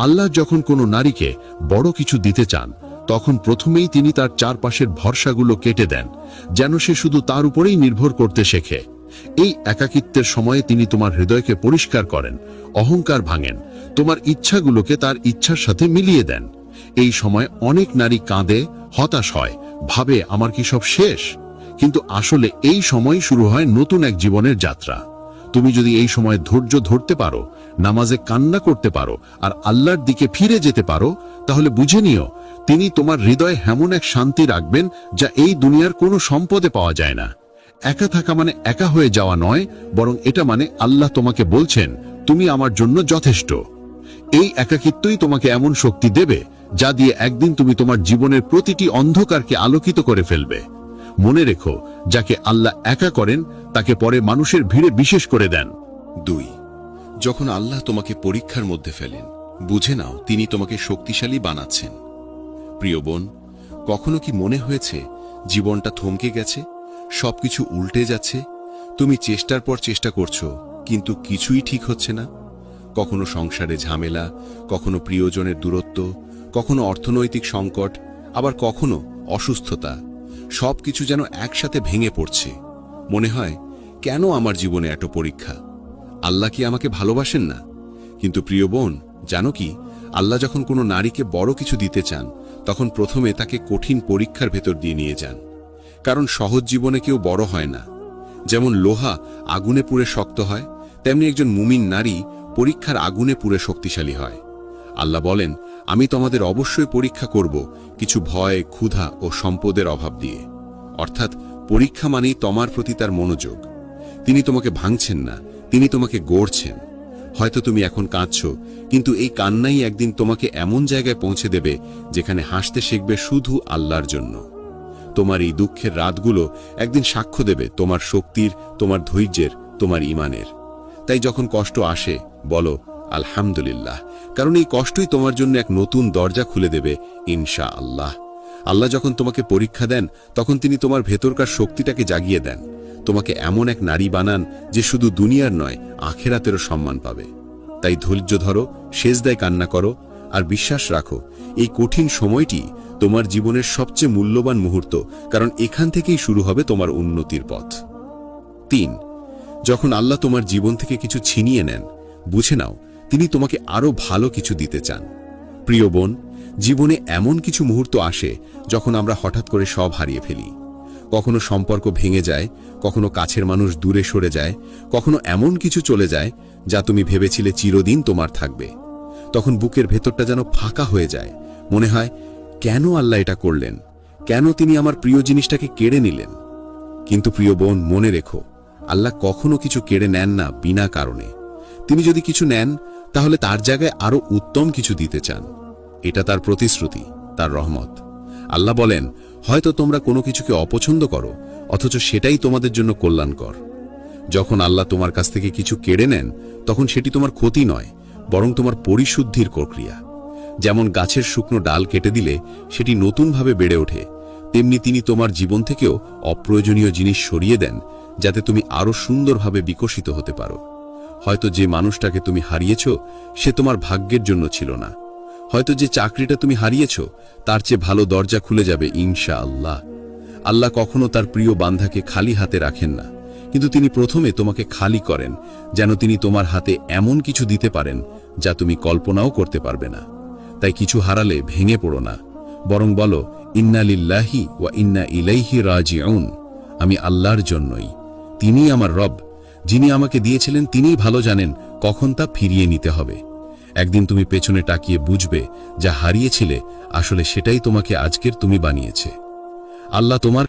আল্লাহ যখন কোনো নারীকে বড় কিছু দিতে চান তখন প্রথমেই তিনি তার চারপাশের ভরসাগুলো কেটে দেন, যেন সে শুধু তার উপরেই নির্ভর করতে শেখে। এই একাকিত্বের সময়ে তিনি তোমার হৃদয়কে পরিষ্কার করেন, অহংকার ভাঙেন, তোমার ইচ্ছাগুলোকে তার ইচ্ছার সাথে মিলিয়ে দেন। এই সময় অনেক নারী কাঁদে, হতাশ হয়, ভাবে আমার কি সব শেষ? কিন্তু আসলে এই সময় শুরু হয় নতুন এক জীবনের যাত্রা। তুমি যদি এই সময় ধৈর্য ধরতে পারো, নামাজে কান্না করতে পারো আর আল্লাহর দিকে ফিরে যেতে পারো, তাহলে বুঝে নিও তিনি তোমার হৃদয়ে এমন এক শান্তি রাখবেন যা এই দুনিয়ার কোনো সম্পদে পাওয়া যায় না। একা থাকা মানে একা হয়ে যাওয়া নয়, বরং এটা মানে আল্লাহ তোমাকে বলছেন তুমি আমার জন্য যথেষ্ট। এই একাকিত্বই তোমাকে এমন শক্তি দেবে যা দিয়ে একদিন তুমি তোমার জীবনের প্রতিটি অন্ধকারকে আলোকিত করে ফেলবে। মনে রেখো, যাকে আল্লাহ একা করেন তাকে পরে মানুষের ভিড়ে বিশেষ করে দেন। 2. যখন আল্লাহ তোমাকে পরীক্ষার মধ্যে ফেলেন, বুঝে নাও তিনি তোমাকে শক্তিশালী বানাচ্ছেন। প্রিয় বোন, কখনো কি মনে হয়েছে জীবনটা থমকে গেছে, সবকিছু উল্টে যাচ্ছে? তুমি চেষ্টার পর চেষ্টা করছো, কিন্তু কিছুই ঠিক হচ্ছে না। কখনো সংসারে ঝামেলা, কখনো প্রিয়জনের দূরত্ব, কখনো অর্থনৈতিক সংকট, আবার কখনো অসুস্থতা। সবকিছু যেন একসাথে ভেঙে পড়ছে। মনে হয়, কেন আমার জীবনে এত পরীক্ষা? আল্লাহ কি আমাকে ভালোবাসেন না? কিন্তু প্রিয় বোন, জানো কি, আল্লাহ যখন কোনো নারীকে বড় কিছু দিতে চান তখন প্রথমে তাকে কঠিন পরীক্ষার ভেতর দিয়ে নিয়ে যান। কারণ সহজ জীবনে কেউ বড় হয় না। যেমন লোহা আগুনে পুড়ে শক্ত হয়, তেমনি একজন মুমিন নারী পরীক্ষার আগুনে পুড়ে শক্তিশালী হয়। আল্লাহ বলেন, আমি তোমাদের অবশ্যই পরীক্ষা করব কিছু ভয়, ক্ষুধা ও সম্পদের অভাব দিয়ে। অর্থাৎ পরীক্ষা মানেই তোমার প্রতি তার মনোযোগ। তিনি তোমাকে ভাঙছেন না, তিনি তোমাকে গড়ছেন। হয়তো তুমি এখন কাঁদছ, কিন্তু এই কান্নাই একদিন তোমাকে এমন জায়গায় পৌঁছে দেবে যেখানে হাসতে শিখবে শুধু আল্লাহর জন্য। তোমার এই দুঃখের রাতগুলো একদিন সাক্ষ্য দেবে তোমার শক্তির, তোমার ধৈর্যের, তোমার ঈমানের। তাই যখন কষ্ট আসে বলো আলহামদুলিল্লাহ, কারণ এই কষ্টই তোমার জন্য এক নতুন দরজা খুলে দেবে ইনশাআল্লাহ। আল্লাহ যখন তোমাকে পরীক্ষা দেন তখন তিনি তোমার ভেতরকার শক্তিটাকে জাগিয়ে দেন, তোমাকে এমন এক নারী বানান যে শুধু দুনিয়ার নয়, আখিরাতেরও সম্মান পাবে। তাই ধৈর্য ধরো, সেজদায় কান্না করো আর বিশ্বাস রাখো, এই কঠিন সময়টি তোমার জীবনের সবচেয়ে মূল্যবান মুহূর্ত, কারণ এখান থেকেই শুরু হবে তোমার উন্নতির পথ। 3. যখন আল্লাহ তোমার জীবন থেকে কিছু ছিনিয়ে নেন, বুঝে নাও তিনি তোমাকে আরো ভালো কিছু দিতে চান। প্রিয় বোন, জীবনে এমন কিছু মুহূর্ত আসে যখন আমরা হঠাৎ করে সব হারিয়ে ফেলি। কখনো সম্পর্ক ভেঙে যায়, কখনো কাছের মানুষ দূরে সরে যায়, কখনো এমন কিছু চলে যায় যা তুমি ভেবেছিলে চিরদিন তোমার থাকবে। তখন বুকের ভেতরটা যেন ফাঁকা হয়ে যায়। মনে হয়, কেন আল্লাহ এটা করলেন? কেন তিনি আমার প্রিয় জিনিসটাকে কেড়ে নিলেন? কিন্তু প্রিয় বোন, মনে রেখো, আল্লাহ কখনো কিছু কেড়ে নেন না বিনা কারণে। তিনি যদি কিছু নেন তাহলে তার জায়গায় আরো উত্তম কিছু দিতে চান। এটা তার প্রতিশ্রুতি, তার রহমত। আল্লাহ বলেন, হয়তো তোমরা কোনো কিছুকে অপছন্দ করো, অথচ সেটাই তোমাদের জন্য কল্যাণকর। যখন আল্লাহ তোমার কাছ থেকে কিছু কেড়ে নেন তখন সেটি তোমার ক্ষতি নয়, বরং তোমার পরিশুদ্ধির প্রক্রিয়া। যেমন গাছের শুকনো ডাল কেটে দিলে সেটি নতুনভাবে বেড়ে ওঠে, তেমনি তিনি তোমার জীবন থেকেও অপ্রয়োজনীয় জিনিস সরিয়ে দেন যাতে তুমি আরো সুন্দরভাবে বিকশিত হতে পারো। হয়তো যে মানুষটাকে তুমি হারিয়েছ সে তোমার ভাগ্যের জন্য ছিল না। হয়তো যে চাকরিটা তুমি হারিয়েছ তার চেয়ে ভালো দরজা খুলে যাবে ইনশাআল্লাহ। আল্লাহ কখনো তার প্রিয় বান্দাকে খালি হাতে রাখেন না, কিন্তু তিনি প্রথমে তোমাকে খালি করেন যেন তিনি তোমার হাতে এমন কিছু দিতে পারেন যা তুমি কল্পনাও করতে পারবে না। তাই কিছু হারালে ভেঙে পড়ো না, বরং বলো ইন্না লিল্লাহি ওয়া ইন্না ইলাইহি রাজিউন। আমি আল্লাহর জন্যই, তিনি আমার রব। যিনি আমাকে দিয়েছিলেন তিনিই ভালো জানেন কখন তা ফিরিয়ে নিতে হবে। একদিন তুমি পেছনে তাকিয়ে বুঝবে যা হারিয়েছিলে আসলে সেটাই তোমাকে আজকের তুমি বানিয়েছে। আল্লাহ তোমার